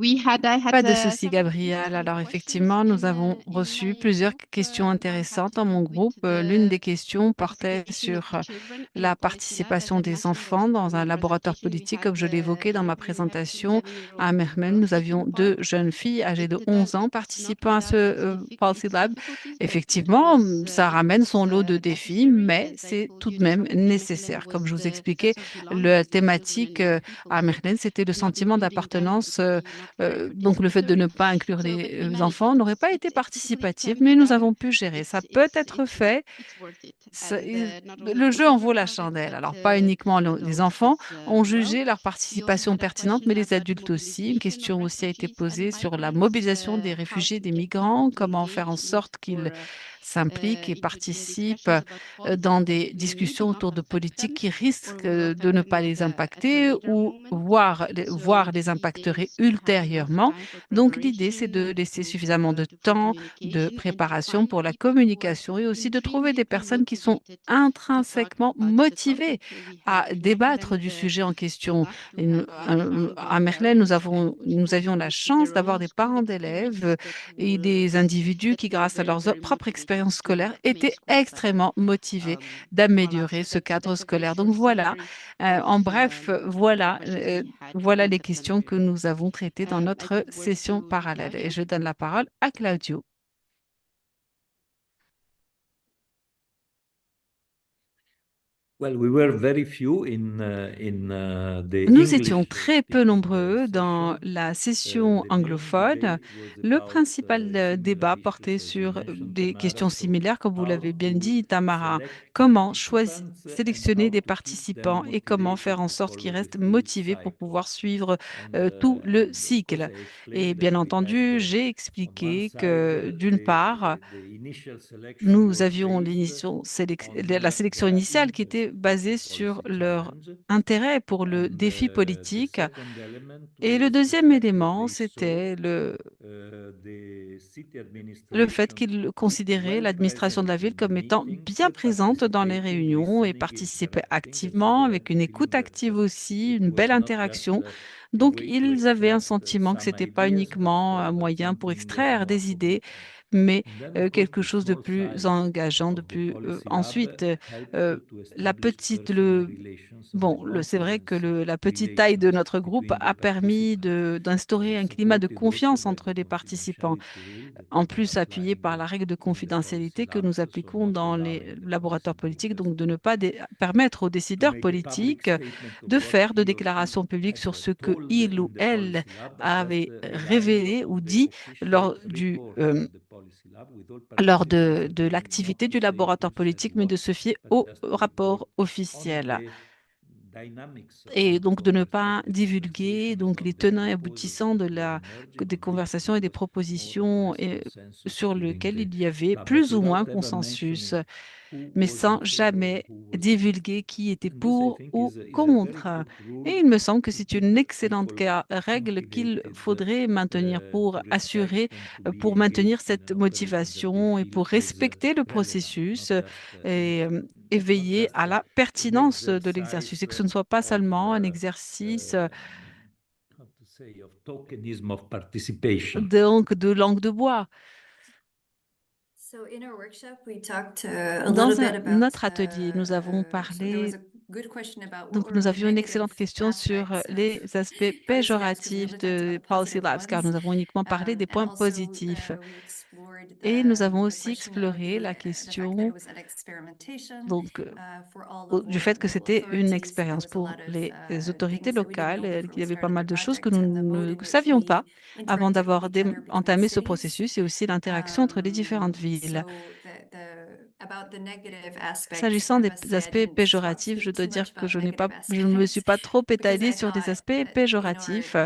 I had Pas de souci, Gabriel. Alors effectivement, nous avons reçu plusieurs questions intéressantes dans mon groupe. L'une des questions portait sur la participation des enfants dans un laboratoire politique, comme je l'évoquais dans ma présentation. À Mermen, nous avions deux jeunes filles âgées de 11 ans participant à ce Policy Lab. Effectivement, ça ramène son lot de défis, mais c'est tout de même nécessaire. Comme je vous expliquais, la thématique à Mermen, c'était le sentiment d'appartenance. Donc, le fait de ne pas inclure les enfants n'aurait pas été participatif, mais nous avons pu gérer. Ça peut être fait. Le jeu en vaut la chandelle. Alors, pas uniquement les enfants ont jugé leur participation pertinente, mais les adultes aussi. Une question aussi a été posée sur la mobilisation des réfugiés et des migrants, comment faire en sorte qu'ils s'impliquent et participent dans des discussions autour de politiques qui risquent de ne pas les impacter ou voir les impacterait ultérieurement. Donc, l'idée, c'est de laisser suffisamment de temps de préparation pour la communication et aussi de trouver des personnes qui sont intrinsèquement motivées à débattre du sujet en question. À Merlin, nous avions la chance d'avoir des parents d'élèves et des individus qui, grâce à leur propre expérience scolaire, étaient extrêmement motivés d'améliorer ce cadre scolaire. Donc voilà, en bref, voilà les questions que nous avons traitées dans notre session parallèle. Et je donne la parole à Claudio. Nous étions très peu nombreux dans la session anglophone. Le principal débat portait sur des questions similaires, comme vous l'avez bien dit, Tamara. Comment sélectionner des participants et comment faire en sorte qu'ils restent motivés pour pouvoir suivre tout le cycle. Et bien entendu, j'ai expliqué que d'une part, nous avions la sélection initiale qui était basée sur leur intérêt pour le défi politique. Et le deuxième élément, c'était le fait qu'ils considéraient l'administration de la ville comme étant bien présente dans les réunions et participait activement, avec une écoute active aussi, une belle interaction. Donc, ils avaient un sentiment que ce n'était pas uniquement un moyen pour extraire des idées, mais quelque chose de plus engageant, de plus ensuite. euh, la petite, le, Bon, c'est vrai que la petite taille de notre groupe a permis d'instaurer un climat de confiance entre les participants, en plus appuyé par la règle de confidentialité que nous appliquons dans les laboratoires politiques, donc de ne pas permettre aux décideurs politiques de faire de déclarations publiques sur ce que il ou elle avait révélé ou dit lors de l'activité du laboratoire politique, mais de se fier au rapport officiel et donc de ne pas divulguer donc les tenants et aboutissants des conversations et des propositions sur lesquelles il y avait plus ou moins consensus, mais sans jamais divulguer qui était pour ou contre. Et il me semble que c'est une excellente règle qu'il faudrait maintenir pour maintenir cette motivation et pour respecter le processus et veiller à la pertinence de l'exercice et que ce ne soit pas seulement un exercice donc de langue de bois. Dans notre atelier, nous avons parlé, donc nous avions une excellente question sur les aspects péjoratifs de Policy Labs, car nous avons uniquement parlé des points positifs. Et nous avons aussi exploré la question donc, du fait que c'était une expérience pour les autorités locales, qu'il y avait pas mal de choses que nous ne savions pas avant d'avoir entamé ce processus et aussi l'interaction entre les différentes villes. S'agissant des aspects péjoratifs, je dois dire que je ne me suis pas trop étalée sur des aspects péjoratifs,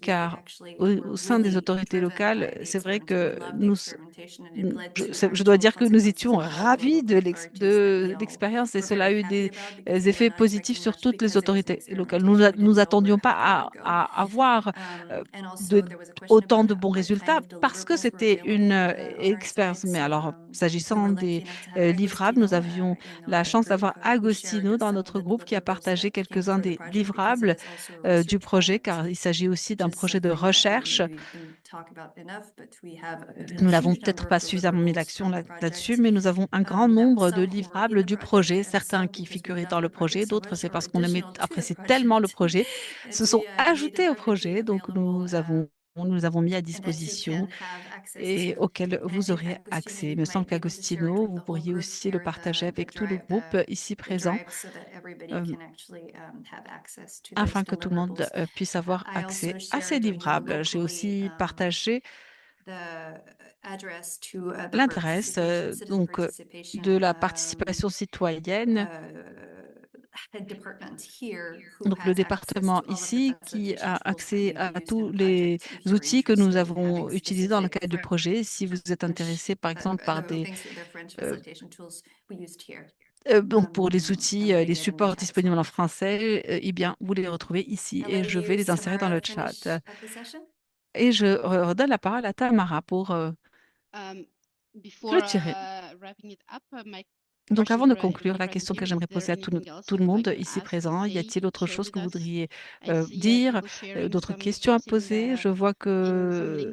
car au sein des autorités locales, c'est vrai que je dois dire que nous étions ravis de l'expérience et cela a eu des effets positifs sur toutes les autorités locales. Nous attendions pas à avoir euh, de, autant de bons résultats parce que c'était une expérience. Mais alors, s'agissant des livrables, nous avions la chance d'avoir Agostino dans notre groupe qui a partagé quelques-uns des livrables du projet, car il s'agit aussi d'un projet de recherche. Nous n'avons peut-être pas suffisamment mis l'action là-dessus, mais nous avons un grand nombre de livrables du projet, certains qui figuraient dans le projet, d'autres c'est parce qu'on appréciait tellement le projet, se sont ajoutés au projet, donc nous avons mis à disposition et auxquels vous aurez accès. Il me semble qu'Agostino, vous pourriez aussi le partager avec tout le groupe ici présent, euh, afin que tout le monde puisse avoir accès à ces livrables. J'ai aussi partagé l'adresse de la participation citoyenne, donc le département ici qui a accès à tous les outils que nous avons utilisés dans le cadre du projet. Si vous êtes intéressé, par exemple, par euh, donc pour les outils, les supports disponibles en français, eh bien, vous les retrouvez ici et je vais les insérer dans le chat. Et je redonne la parole à Tamara pour clôturer. Donc, avant de conclure, la question que j'aimerais poser à tout le monde ici présent, y a-t-il autre chose que vous voudriez dire, d'autres questions à poser? Je vois que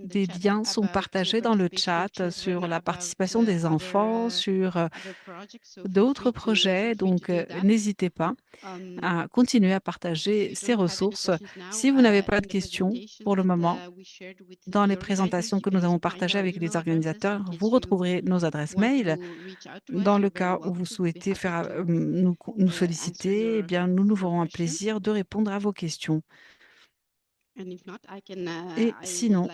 des liens sont partagés dans le chat sur la participation des enfants, sur d'autres projets. Donc, n'hésitez pas à continuer à partager ces ressources. Si vous n'avez pas de questions pour le moment, dans les présentations que nous avons partagées avec les organisateurs, vous retrouverez nos adresses mail. Dans le cas où vous souhaitez nous solliciter, eh bien, nous nous ferons un plaisir de répondre à vos questions. Et sinon,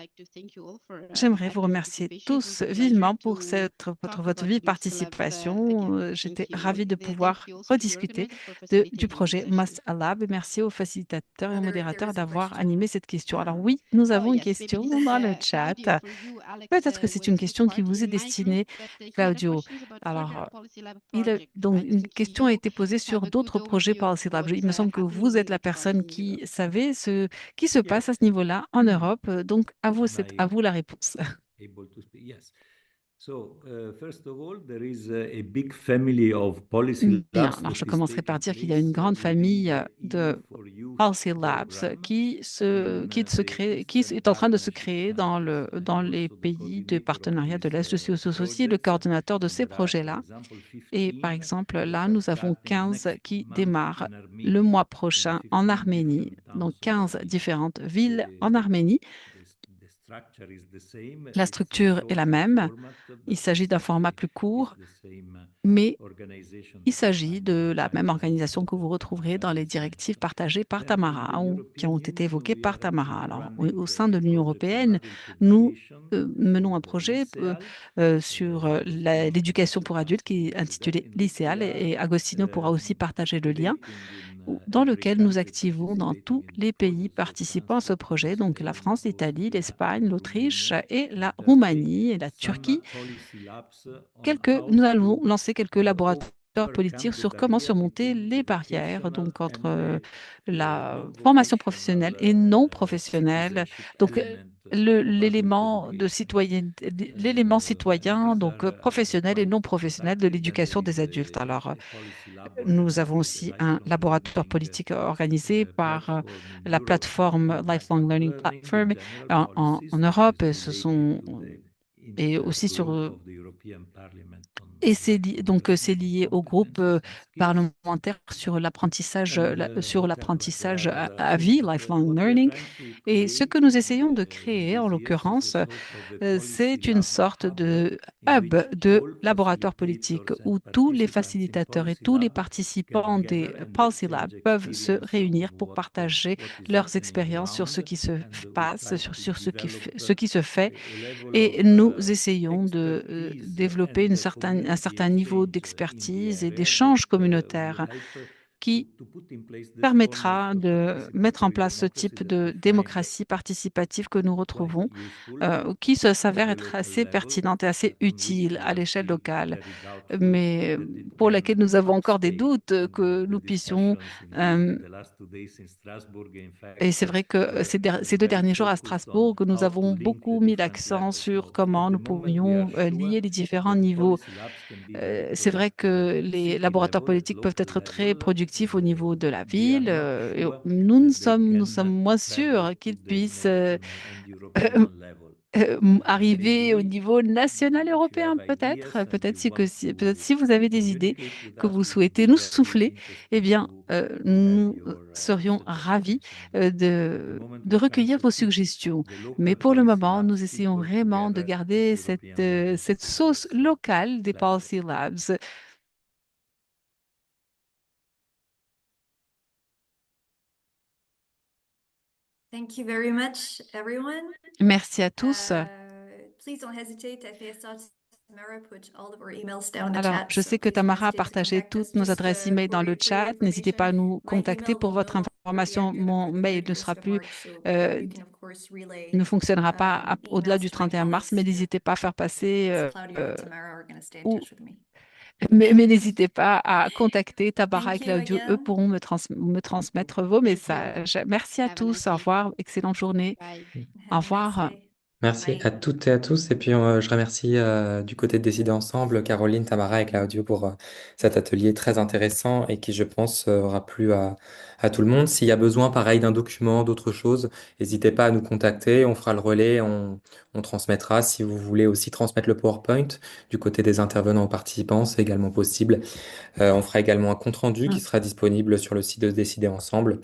j'aimerais vous remercier tous vivement pour votre vive participation. J'étais ravie de pouvoir rediscuter du projet Must Lab. Et merci aux facilitateurs et aux modérateurs d'avoir animé cette question. Alors oui, nous avons une question dans le chat. Peut-être que c'est une question qui vous est destinée, Claudio. Alors, donc, une question a été posée sur d'autres projets Policy Lab. Il me semble que vous êtes la personne qui savait ce qui se passe à ce niveau-là en Europe. Donc, à vous la réponse. Able to speak. Yes. So, first of all, there is a big family of policy Bien, labs alors je that is commencerai par taking dire qu'il y a une place grande famille within the de EU4Youth Policy Labs program qui est en train de se créer dans les pays de partenariat de l'Est. Je suis aussi le coordonnateur de ces projets-là. Et par exemple, là, nous avons 15 qui démarrent le mois prochain en Arménie, donc 15 différentes villes en Arménie. La structure est la même. Il s'agit d'un format plus court, mais il s'agit de la même organisation que vous retrouverez dans les directives partagées par Tamara ou qui ont été évoquées par Tamara. Alors, au sein de l'Union européenne, nous menons un projet sur l'éducation pour adultes qui est intitulé LICEAL et Agostino pourra aussi partager le lien dans lequel nous activons dans tous les pays participants à ce projet, donc la France, l'Italie, l'Espagne, l'Autriche et la Roumanie et la Turquie. Nous allons lancer quelques laboratoires politiques sur comment surmonter les barrières donc entre la formation professionnelle et non professionnelle. Donc l'élément citoyen, donc professionnel et non professionnel de l'éducation des adultes. Alors, nous avons aussi un laboratoire politique organisé par la plateforme Lifelong Learning Platform en Europe. Ce sont et aussi et c'est lié au groupe parlementaire sur l'apprentissage à vie, lifelong learning. Et ce que nous essayons de créer, en l'occurrence, c'est une sorte de hub de laboratoire politique où tous les facilitateurs et tous les participants des Policy Labs peuvent se réunir pour partager leurs expériences sur ce qui se passe, sur ce qui se fait. Et nous essayons de développer un certain niveau d'expertise et d'échange communautaire qui permettra de mettre en place ce type de démocratie participative que nous retrouvons, qui s'avère être assez pertinente et assez utile à l'échelle locale, mais pour laquelle nous avons encore des doutes que nous puissions. euh, et c'est vrai que ces 2 derniers jours à Strasbourg, que nous avons beaucoup mis l'accent sur comment nous pourrions lier les différents niveaux. C'est vrai que les laboratoires politiques peuvent être très productifs au niveau de la ville. Et nous sommes moins sûrs qu'ils puissent arriver au niveau national européen, peut-être. Peut-être si vous avez des idées que vous souhaitez nous souffler, eh bien, nous serions ravis de recueillir vos suggestions. Mais pour le moment, nous essayons vraiment de garder cette sauce locale des Policy Labs. Thank you very much, everyone. Merci à tous. Please don't hesitate. I saw Tamara put all of our emails down in the Alors, chat, je so sais que please don't Tamara a hesitate to partagé contact us. toutes nos Just, adresses email dans for le your chat. N'hésitez pas à information, nous my contacter email pour votre will be information. under Mon the mail ne list sera of plus, marks, so euh, you can of course relay ne fonctionnera pas au-delà emails du to my 31 mars, mais colleagues. n'hésitez pas à faire passer Claudia or Tamara are going to stay in ou touch with me. mais n'hésitez pas à contacter Tamara et Thank you Claudio. Eux again. pourront me transmettre vos messages. Merci à Have a nice tous. Au day. revoir. Excellente journée. Bye. Au Have a nice revoir. day. Merci Bye. à toutes et à tous. Et puis, je remercie du côté de Décider Ensemble, Caroline, Tamara et Claudio pour cet atelier très intéressant et qui, je pense, aura plu à tout le monde. S'il y a besoin, pareil, d'un document, d'autres choses, n'hésitez pas à nous contacter. On fera le relais, on transmettra. Si vous voulez aussi transmettre le PowerPoint du côté des intervenants ou participants, c'est également possible. On fera également un compte-rendu qui sera disponible sur le site de Décider Ensemble.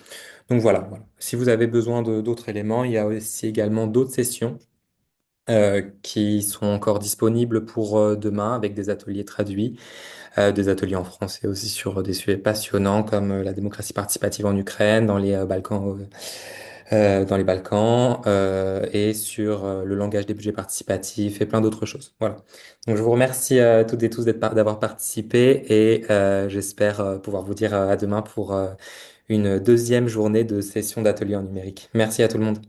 Donc voilà. Si vous avez besoin d'autres éléments, il y a aussi également d'autres sessions qui sont encore disponibles pour demain avec des ateliers traduits, des ateliers en français aussi sur des sujets passionnants comme la démocratie participative en Ukraine, dans les Balkans et sur le langage des budgets participatifs et plein d'autres choses. Voilà. Donc je vous remercie toutes et tous d'avoir participé et j'espère pouvoir vous dire à demain pour une deuxième journée de session d'atelier en numérique. Merci à tout le monde.